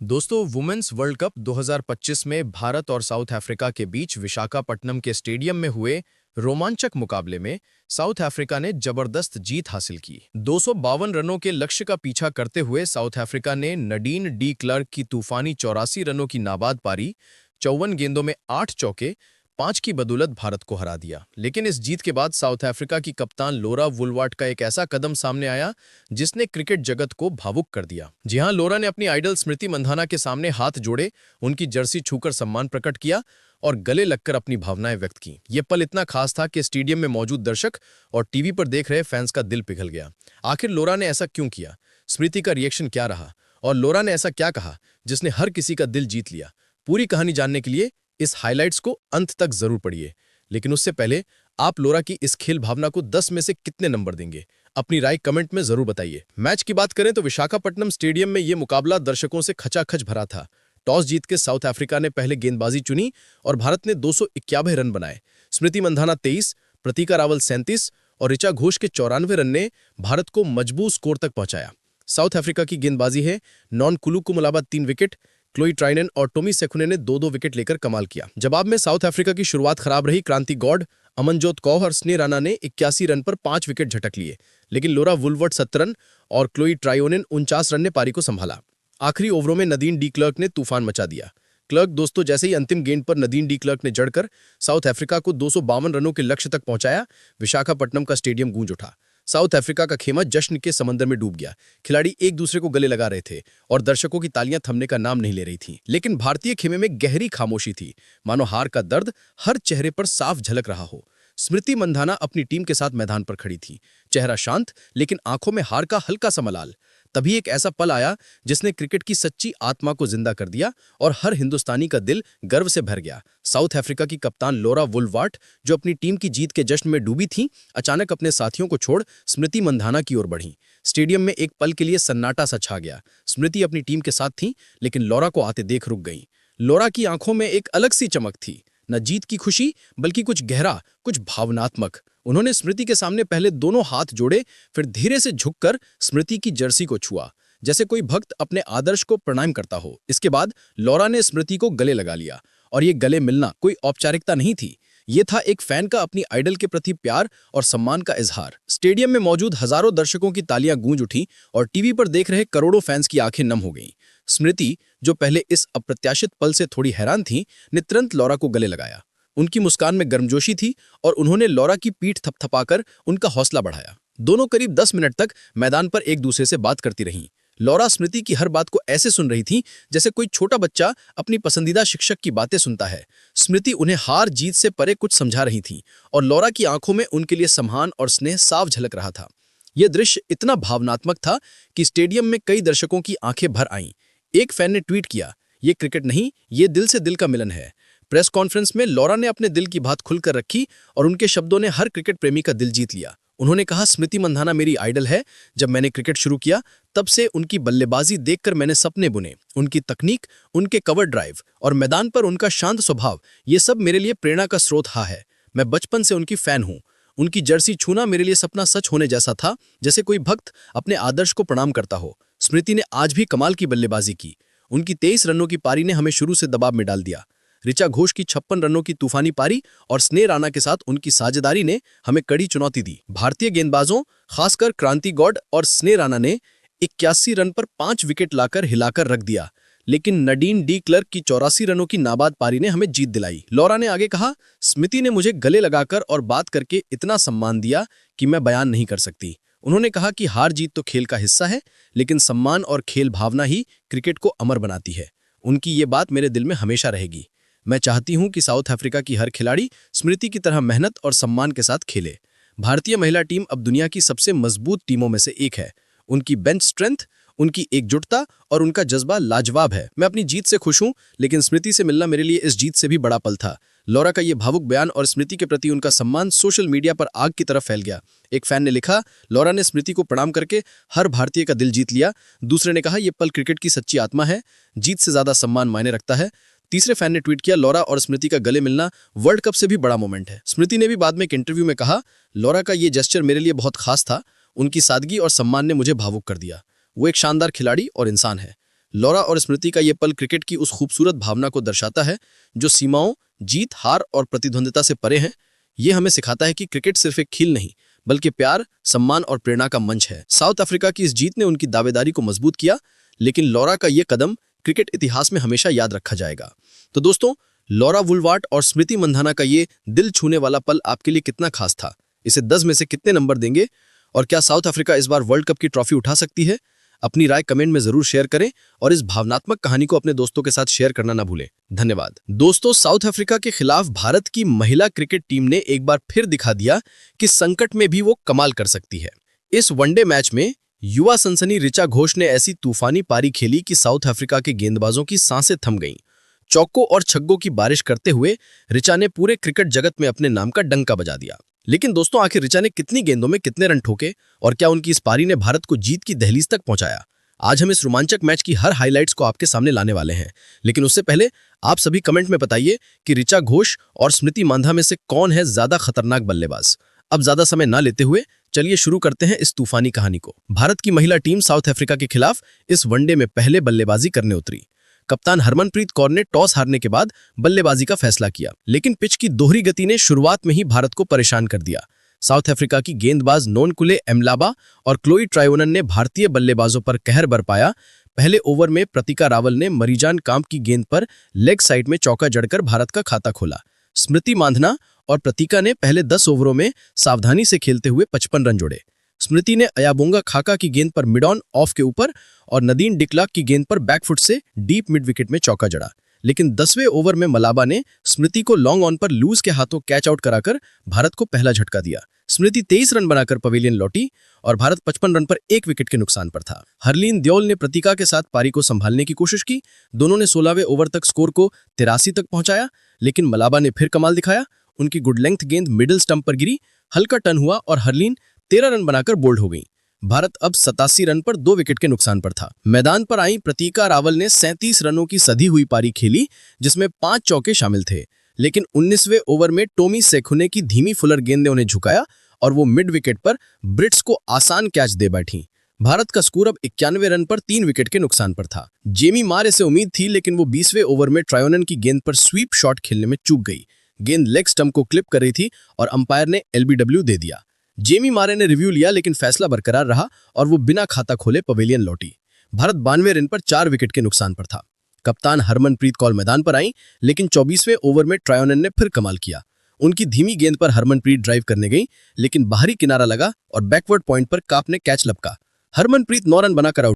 दोस्तों women's world cup 2025 में भारत और साउथ अफ्रीका के बीच विशाखापट्टनम के स्टेडियम में हुए रोमांचक मुकाबले में साउथ अफ्रीका ने जबरदस्त जीत हासिल की। 252 रनों के लक्ष्य का पीछा करते हुए साउथ अफ्रीका ने नडीन डी क्लर्क की तूफानी 84 रनों की नाबाद पारी 54 गेंदों में 8 चौके 5 की बदौलत भारत को हरा दिया। लेकिन इस जीत के बाद साउथ अफ्रीका की कप्तान लोरा वुलवार्ट का एक ऐसा कदम सामने आया जिसने क्रिकेट जगत को भावुक कर दिया। जी हां, लोरा ने अपनी आइडल स्मृति मंधाना के सामने हाथ जोड़े, उनकी जर्सी छूकर सम्मान प्रकट किया और गले लगकर अपनी भावनाएं व्यक्त की। यह पल इतना खास था कि स्टेडियम में मौजूद दर्शक और टीवी पर देख रहे फैंस का दिल पिघल गया। आखिर लोरा ने ऐसा क्यों किया, स्मृति का रिएक्शन क्या रहा और लोरा ने ऐसा क्या कहा जिसने हर किसी का दिल जीत लिया? पूरी कहानी जानने के लिए इस हाइलाइट्स को अंत तक जरूर पढ़िए। लेकिन उससे पहले आप लोरा की इस खेल भावना को 10 में से कितने नंबर देंगे? अपनी राय कमेंट में जरूर बताइए। मैच की बात करें तो विशाखापट्टनम स्टेडियम में यह मुकाबला दर्शकों से खचाखच भरा था। टॉस जीत के साउथ अफ्रीका ने पहले गेंदबाजी चुनी और भारत ने 251 रन बनाए। स्मृति मंधाना 23, प्रतीका रावल 37 और ऋचा घोष के 94 रन ने भारत को मजबूत स्कोर तक पहुंचाया। साउथ अफ्रीका की गेंदबाजी है नॉन कुलू को मुलाबाद 3 विकेट, क्लोई ट्राइनन और टोमी सेखुने ने 2-2 विकेट लेकर कमाल किया। जवाब में साउथ अफ्रीका की शुरुआत खराब रही। क्रांति गॉड, अमनजोत कौर और स्ने राणा ने 81 रन पर 5 विकेट झटक लिए, लेकिन लोरा वुलवर्ट 70 रन और क्लोई ट्रायोनेन 49 रन ने पारी को संभाला। आखिरी ओवरों में नदीन डी क्लर्क ने तूफान मचा दिया। क्लर्क दोस्तों जैसे ही अंतिम गेंद पर नदीन डी क्लर्क ने जड़कर साउथ अफ्रीका को 252 रनों के लक्ष्य तक पहुंचाया, विशाखापट्टनम का स्टेडियम गूंज उठा। साउथ अफ्रीका का खेमा जश्न के समंदर में डूब गया। खिलाड़ी एक दूसरे को गले लगा रहे थे और दर्शकों की तालियां थमने का नाम नहीं ले रही थीं। लेकिन भारतीय खेमे में गहरी खामोशी थी, मानो हार का दर्द हर चेहरे पर साफ झलक रहा हो। स्मृति मंधाना अपनी टीम के साथ मैदान पर खड़ी थी, चेहरा शांत लेकिन आंखों में हार का हल्का सा मलाल। तभी एक ऐसा पल आया जिसने क्रिकेट की सच्ची आत्मा को जिंदा कर दिया और हर हिंदुस्तानी का दिल गर्व से भर गया। साउथ अफ्रीका की कप्तान लोरा वुलवार्ट, जो अपनी टीम की जीत के जश्न में डूबी थी, अचानक अपने साथियों को छोड़ स्मृति मंधाना की ओर बढ़ी। स्टेडियम में एक पल के लिए सन्नाटा सा छा गया। स्मृति अपनी टीम के साथ थी, लेकिन लोरा को आते देख रुक गई। लोरा की आंखों में एक अलग सी चमक थी, न जीत की खुशी बल्कि कुछ गहरा, कुछ भावनात्मक। उन्होंने स्मृति के सामने पहले दोनों हाथ जोड़े, फिर धीरे से झुककर स्मृति की जर्सी को छुआ, जैसे कोई भक्त अपने आदर्श को प्रणाम करता हो। इसके बाद लोरा ने स्मृति को गले लगा लिया और ये गले मिलना कोई औपचारिकता नहीं थी, ये था एक फैन का अपनी आइडल के प्रति प्यार और सम्मान का इजहार। स्टेडियम में मौजूद हजारों दर्शकों की तालियां गूंज उठी और टीवी पर देख रहे करोड़ों फैंस की आंखें नम हो गईं। स्मृति, जो पहले इस अप्रत्याशित पल से थोड़ी हैरान थी, ने तुरंत लोरा को गले लगाया। उनकी मुस्कान में गर्मजोशी थी और उन्होंने लोरा की पीठ थपथपाकर उनका हौसला बढ़ाया। दोनों करीब 10 मिनट तक मैदान पर एक दूसरे से बात करती रहीं। लोरा स्मृति की हर बात को ऐसे सुन रही थी जैसे कोई छोटा बच्चा अपनी पसंदीदा शिक्षक की बातें सुनता है। स्मृति उन्हें हार जीत से परे कुछ समझा रही थी और लोरा की आंखों में उनके लिए सम्मान और स्नेह साफ झलक रहा था। यह दृश्य इतना भावनात्मक था कि स्टेडियम में कई दर्शकों की आंखें भर आईं। एक फैन ने ट्वीट किया, "ये क्रिकेट नहीं, ये दिल से दिल का मिलन है।" प्रेस कॉन्फ्रेंस में लोरा ने अपने दिल की बात खुलकर रखी और उनके शब्दों ने हर क्रिकेट प्रेमी का दिल जीत लिया। उन्होंने कहा, "स्मृति मंधाना मेरी आइडल है। जब मैंने क्रिकेट शुरू किया तब से उनकी बल्लेबाजी देखकर मैंने सपने बुने। उनकी तकनीक, उनके कवर ड्राइव और मैदान पर उनका शांत स्वभाव, ये सब मेरे लिए प्रेरणा का स्रोत रहा है। मैं बचपन से उनकी फैन हूँ। उनकी जर्सी छूना मेरे लिए सपना सच होने जैसा था, जैसे कोई भक्त अपने आदर्श को प्रणाम करता हो।" स्मृति ने आज भी कमाल की बल्लेबाजी की। उनकी 23 रनों की पारी ने हमें शुरू से दबाव में डाल दिया। ऋचा घोष की 56 रनों की तूफानी पारी और स्ने राणा के साथ उनकी साझेदारी ने हमें कड़ी चुनौती दी। भारतीय गेंदबाजों, खासकर क्रांति गॉड और स्ने राणा ने 81 रन पर 5 विकेट लाकर हिलाकर रख दिया, लेकिन नडीन डी क्लर्क की 84 रनों की नाबाद पारी ने हमें जीत दिलाई। लोरा ने आगे कहा, "स्मृति ने मुझे गले लगाकर और बात करके इतना सम्मान दिया कि मैं बयान नहीं कर सकती।" उन्होंने कहा कि हार जीत तो खेल का हिस्सा है, लेकिन सम्मान और खेल भावना ही क्रिकेट को अमर बनाती है। उनकी ये बात मेरे दिल में हमेशा रहेगी। मैं चाहती हूं कि साउथ अफ्रीका की हर खिलाड़ी स्मृति की तरह मेहनत और सम्मान के साथ खेले। भारतीय महिला टीम अब दुनिया की सबसे मजबूत टीमों में से एक है। उनकी बेंच स्ट्रेंथ, उनकी एकजुटता और उनका जज्बा लाजवाब है। मैं अपनी जीत से खुश हूं, लेकिन स्मृति से मिलना मेरे लिए इस जीत से भी बड़ा पल था। लोरा का यह भावुक बयान और स्मृति के प्रति उनका सम्मान सोशल मीडिया पर आग की तरफ फैल गया। एक फैन ने लिखा, "लोरा ने स्मृति को प्रणाम करके हर भारतीय का दिल जीत लिया।" दूसरे ने कहा, "यह पल क्रिकेट की सच्ची आत्मा है। जीत से ज्यादा सम्मान मायने रखता है।" तीसरे फैन ने ट्वीट किया, "लोरा और स्मृति का गले मिलना वर्ल्ड कप से भी बड़ा मोमेंट है।" स्मृति ने भी बाद में एक इंटरव्यू में कहा, "लोरा का ये जेस्चर मेरे लिए बहुत खास था। उनकी सादगी और सम्मान ने मुझे भावुक कर दिया। वो एक शानदार खिलाड़ी और इंसान है।" लॉरा और स्मृति का ये पल क्रिकेट की उस खूबसूरत भावना को दर्शाता है जो सीमाओं, जीत, हार और प्रतिद्वंदिता से परे है। ये हमें सिखाता है कि क्रिकेट सिर्फ एक खेल नहीं बल्कि प्यार, सम्मान और प्रेरणा का मंच है। साउथ अफ्रीका की इस जीत ने उनकी दावेदारी को मजबूत किया, लेकिन लॉरा का ये कदम क्रिकेट इतिहास में हमेशा याद रखा जाएगा। तो दोस्तों, लॉरा वुलवार्ट और स्मृति मंधाना का ये दिल छूने वाला पल आपके लिए कितना खास था? इसे 10 में से कितने नंबर देंगे? और क्या साउथ अफ्रीका इस बार वर्ल्ड कप की ट्रॉफी उठा सकती है? अपनी राय कमेंट में जरूर शेयर करें और इस भावनात्मक कहानी को अपने दोस्तों के साथ शेयर करना ना भूलें। धन्यवाद। दोस्तों, साउथ अफ्रीका के खिलाफ भारत की महिला क्रिकेट टीम ने एक बार फिर दिखा दिया कि संकट में भी वो कमाल कर सकती है। इस वनडे मैच में युवा सनसनी ऋचा घोष ने ऐसी तूफानी पारी खेली कि साउथ अफ्रीका के गेंदबाजों की सांसें थम गईं। चौकों और छक्कों की बारिश करते हुए ऋचा ने पूरे क्रिकेट जगत में अपने नाम का डंका बजा दिया। लेकिन दोस्तों, आखिर ऋचा ने कितनी गेंदों में कितने रन ठोके और क्या उनकी इस पारी ने भारत को जीत की दहलीज तक पहुंचाया? आज हम इस रोमांचक मैच की हर हाइलाइट्स को आपके सामने लाने वाले हैं। लेकिन उससे पहले आप सभी कमेंट में बताइए कि ऋचा घोष और स्मृति मांधा में से कौन है ज्यादा खतरनाक बल्लेबाज। अब ज्यादा समय ना लेते हुए चलिए शुरू करते हैं इस तूफानी कहानी को। भारत की महिला टीम साउथ अफ्रीका के खिलाफ इस वनडे में पहले बल्लेबाजी करने उतरी। कप्तान हरमनप्रीत कौर ने टॉस हारने के बाद बल्लेबाजी का फैसला किया, लेकिन पिच की दोहरी गति ने शुरुआत में ही भारत को परेशान कर दिया। साउथ अफ्रीका की गेंदबाज नोनकुले एमलाबा और क्लोई ट्रायोनन ने भारतीय बल्लेबाजों पर कहर बरपाया। पहले ओवर में प्रतिका रावल ने मरीजान कांप की गेंद पर लेग साइड में चौका जड़कर भारत का खाता खोला। स्मृति मांधना और प्रतिका ने पहले 10 ओवरों में सावधानी से खेलते हुए 55 रन जोड़े। स्मृति ने अयाबोंगा खाका की गेंद पर मिड ऑन ऑफ के ऊपर और नदीन डिक्लाक की गेंद पर बैकफुट से डीप मिड विकेट में चौका जड़ा। लेकिन 10वें ओवर में मलाबा ने स्मृति को लॉन्ग ऑन पर लूज के हाथों कैच आउट कराकर भारत को पहला झटका दिया। स्मृति 23 रन बनाकर पवेलियन लौटी और भारत 55 रन पर 1 विकेट के नुकसान पर था। हरलीन द्योल ने प्रतिका के साथ पारी को संभालने की कोशिश की। दोनों ने 16वें ओवर तक स्कोर को 83 तक पहुंचाया, लेकिन मलाबा ने फिर कमाल दिखाया। उनकी गुड लेंथ गेंद मिडिल स्टंप पर गिरी, हल्का टर्न हुआ और हरलीन 13 रन बनाकर बोल्ड हो गई। भारत अब 87 रन पर 2 विकेट के नुकसान पर था। मैदान पर आई प्रतिका रावल ने 37 रनों की सधी हुई पारी खेली, जिसमें 5 चौके शामिल थे। लेकिन 19वें ओवर में टोमी सेखुने की धीमी फुलर गेंद ने उन्हें झुकाया और वो मिड विकेट पर ब्रिट्स को आसान कैच दे बैठी। भारत का स्कोर अब 91 रन पर 3 विकेट के नुकसान पर था। जेमी मारे से उम्मीद थी, लेकिन वो 20वें ओवर में ट्रायोनन की गेंद पर स्वीप शॉट खेलने में चूक गई। गेंद लेग स्टंप को क्लिप कर रही थी और अंपायर ने LBW दे दिया। जेमी मारे ने रिव्यू लिया, लेकिन फैसला बरकरार रहा और वो बिना खाता खोले पवेलियन लौटी। भारत 92 रन पर 4 विकेट के नुकसान पर था। कप्तान हरमनप्रीत कौर मैदान पर आई, लेकिन 24वें ओवर में ट्रायोनन ने फिर कमाल किया। उनकी धीमी गेंद पर हरमनप्रीत ड्राइव करने गई, लेकिन बाहरी किनारा लगा और बैकवर्ड पॉइंट पर काप ने कैच लपका। हरमनप्रीत 9 रन बनाकर आउट